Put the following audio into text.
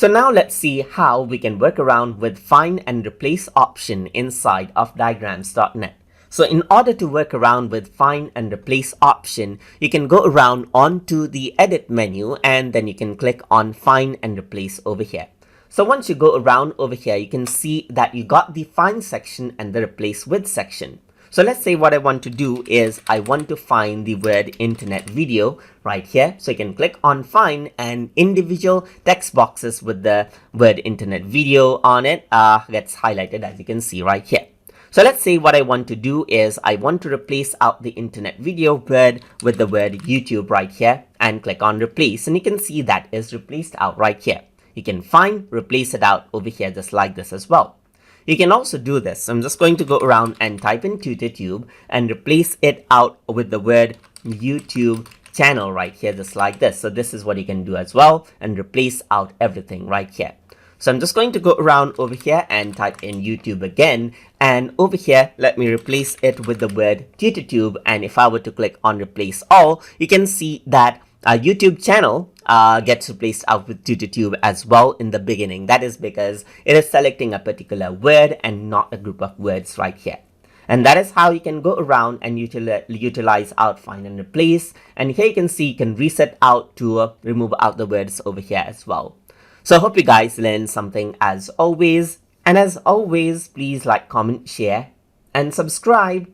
So now let's see how we can work around with find and replace option inside of diagrams.net. So in order to work around with find and replace option, you can go around onto the edit menu and then you can click on find and replace over here. So once you go around over here, you can see that you got the find section and the replace with section. So let's say what I want to do is I want to find the word internet video right here. So you can click on find and individual text boxes with the word internet video on it gets highlighted, as you can see right here. So let's say what I want to do is I want to replace out the internet video word with the word YouTube right here and click on replace, and you can see that is replaced out right here. You can find, replace it out over here just like this as well. You can also do this. I'm just going to go around and type in TutorTube and replace it out with the word YouTube channel right here just like this. So this is what you can do as well and replace out everything right here. So I'm just going to go around over here and type in YouTube again, and over here let me replace it with the word TutorTube, and if I were to click on replace all, you can see that YouTube channel gets replaced out with TutorTube as well in the beginning. That is because it is selecting a particular word and not a group of words right here. And that is how you can go around and utilize out find and replace. And here you can see you can reset out to remove out the words over here as well. So I hope you guys learned something as always. And as always, please like, comment, share, and subscribe.